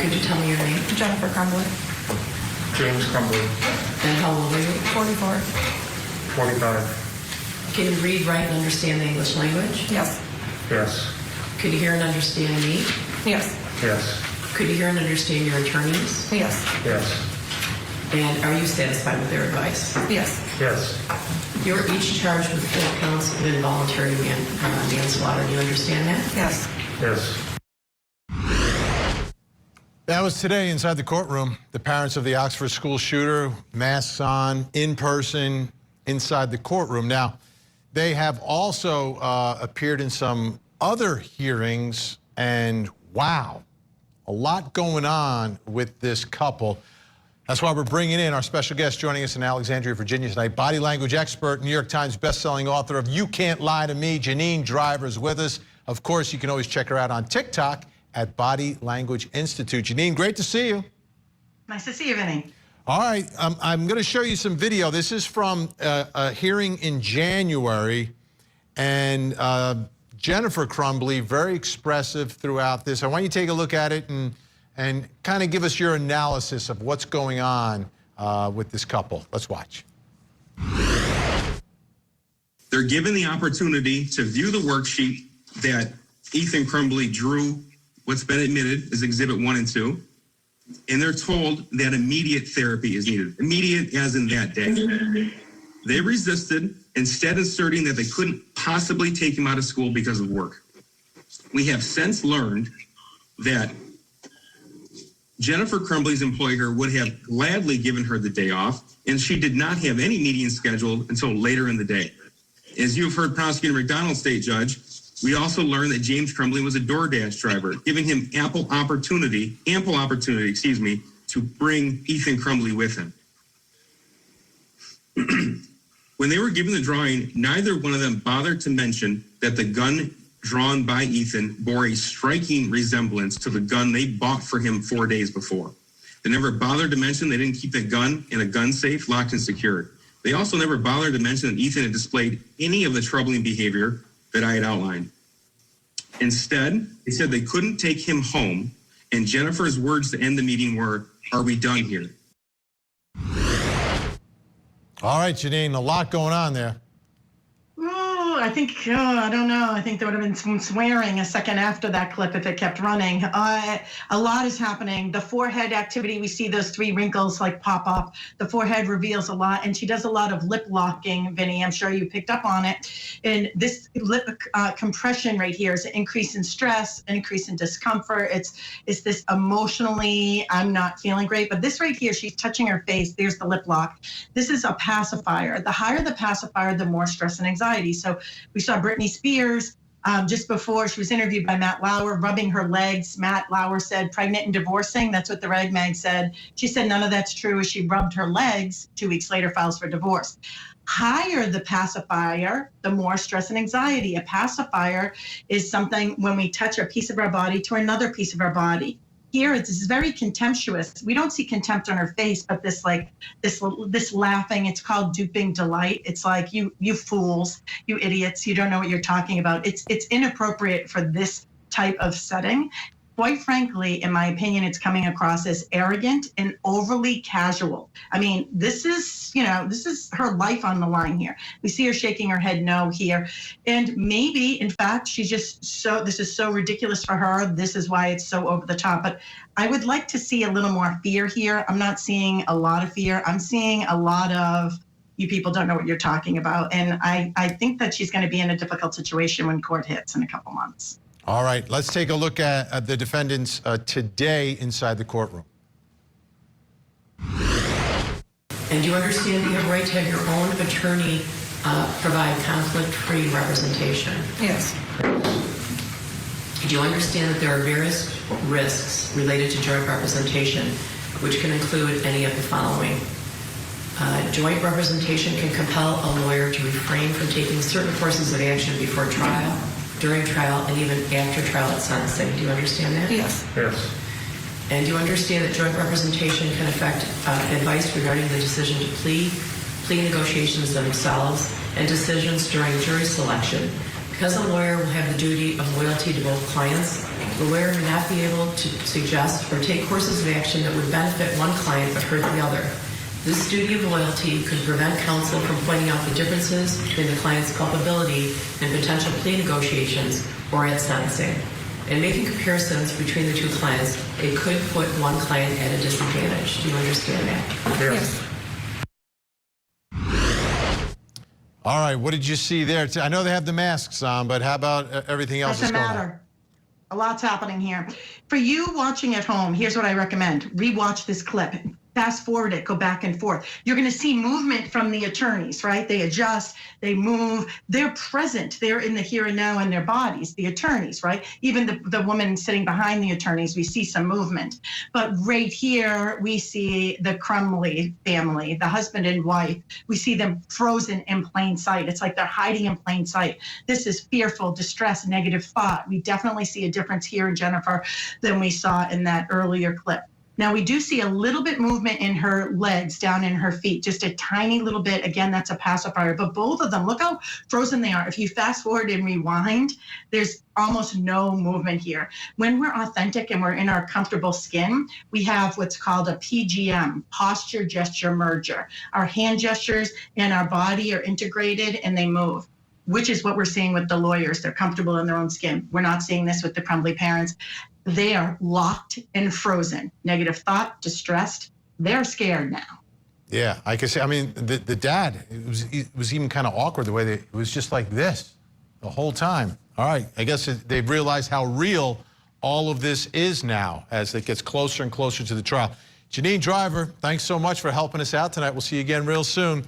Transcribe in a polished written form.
Could you tell me your name? Jennifer Crumbley. James Crumbley. And how old are you? 44. 45. Can you read, write, and understand the English language? Yes. Yes. Could you hear and understand me? Yes. Yes. Could you hear and understand your attorneys? Yes. Yes. And are you satisfied with their advice? Yes. Yes. You're each charged with 4 counts of involuntary manslaughter. Do you understand that? Yes. Yes. That was today inside the courtroom. The parents of the Oxford school shooter, masks on, in person, inside the courtroom. Now, they have also appeared in some other hearings, and wow, a lot going on with this couple. That's why we're bringing in our special guest joining us in Alexandria, Virginia tonight. Body language expert, New York Times bestselling author of You Can't Lie to Me, Janine Driver is with us. Of course, you can always check her out on TikTok at Body Language Institute. Janine, great to see you. Nice to see you, Vinny. All right, I'm going to show you some video. This is from a hearing in January, and Jennifer Crumbley, very expressive throughout this. I want you to take a look at it and kind of give us your analysis of what's going on with this couple. Let's watch. They're given the opportunity to view the worksheet that Ethan Crumbley drew, what's been admitted as Exhibit 1 and 2, and they're told that immediate therapy is needed. Immediate as in that day. They resisted, instead asserting that they couldn't possibly take him out of school because of work. We have since learned that Jennifer Crumbley's employer would have gladly given her the day off, and she did not have any meeting scheduled until later in the day. As you've heard Prosecutor McDonald state, Judge, we also learned that James Crumbley was a DoorDash driver, giving him ample opportunity, to bring Ethan Crumbley with him. When they were given the drawing, neither one of them bothered to mention that the gun drawn by Ethan bore a striking resemblance to the gun they bought for him 4 days before. They never bothered to mention they didn't keep the gun in a gun safe, locked and secured. They also never bothered to mention that Ethan had displayed any of the troubling behavior that I had outlined. Instead, they said they couldn't take him home, and Jennifer's words to end the meeting were, "Are we done here?" All right, Janine, a lot going on there. I think, I don't know. I think there would have been some swearing a second after that clip if it kept running. A lot is happening. The forehead activity, we see those 3 wrinkles like pop up. The forehead reveals a lot, and she does a lot of lip locking, Vinny. I'm sure you picked up on it. And this lip compression right here is an increase in stress, an increase in discomfort. It's this emotionally, I'm not feeling great. But this right here, she's touching her face. There's the lip lock. This is a pacifier. The higher the pacifier, the more stress and anxiety. So we saw Britney Spears just before she was interviewed by Matt Lauer, rubbing her legs. Matt Lauer said pregnant and divorcing. That's what the Rag Mag said. She said none of that's true as she rubbed her legs. 2 weeks later, files for divorce. Higher the pacifier, the more stress and anxiety. A pacifier is something when we touch a piece of our body to another piece of our body. Here, it's very contemptuous. We don't see contempt on her face, but this laughing, it's called duping delight. It's like, you fools, you idiots, you don't know what you're talking about. It's inappropriate for this type of setting. Quite frankly, in my opinion, it's coming across as arrogant and overly casual. I mean, this is her life on the line here. We see her shaking her head no here. And maybe, in fact, she's just this is so ridiculous for her. This is why it's so over the top. But I would like to see a little more fear here. I'm not seeing a lot of fear. I'm seeing a lot of, you people don't know what you're talking about. And I think that she's going to be in a difficult situation when court hits in a couple months. All right, let's take a look at the defendants today inside the courtroom. And you understand that you have a right to have your own attorney provide conflict-free representation? Yes. Do you understand that there are various risks related to joint representation, which can include any of the following? Joint representation can compel a lawyer to refrain from taking certain courses of action before trial, during trial, and even after trial at sentencing. Do you understand that? Yes. Yes. And do you understand that joint representation can affect advice regarding the decision to plea negotiations themselves, and decisions during jury selection Because a lawyer will have the duty of loyalty to both clients, the lawyer may not be able to suggest or take courses of action that would benefit one client but hurt the other. This duty of loyalty could prevent counsel from pointing out the differences between the client's culpability and potential plea negotiations or at sentencing. In making comparisons between the two clients, it could put one client at a disadvantage. Do you understand that? Yes. All right, what did you see there? I know they have the masks on, but how about everything else that's Doesn't going on? matter. A lot's happening here. For you watching at home, here's what I recommend. Rewatch this clip. Fast forward it, go back and forth. You're going to see movement from the attorneys, right? They adjust, they move, they're present. They're in the here and now in their bodies, the attorneys, right? Even the woman sitting behind the attorneys, we see some movement. But right here, we see the Crumbley family, the husband and wife. We see them frozen in plain sight. It's like they're hiding in plain sight. This is fearful, distress, negative thought. We definitely see a difference here in Jennifer than we saw in that earlier clip. Now we do see a little bit movement in her legs, down in her feet, just a tiny little bit. Again, that's a pacifier, but both of them, look how frozen they are. If you fast forward and rewind, there's almost no movement here. When we're authentic and we're in our comfortable skin, we have what's called a PGM, posture gesture merger. Our hand gestures and our body are integrated and they move, which is what we're seeing with the lawyers. They're comfortable in their own skin. We're not seeing this with the Crumbley parents. They are locked and frozen. Negative thought, distressed. They're scared now. Yeah, I can say, I mean, the dad, it was even kind of awkward the way it was just like this the whole time. All right, I guess they've realized how real all of this is now as it gets closer and closer to the trial. Janine Driver, thanks so much for helping us out tonight. We'll see you again real soon.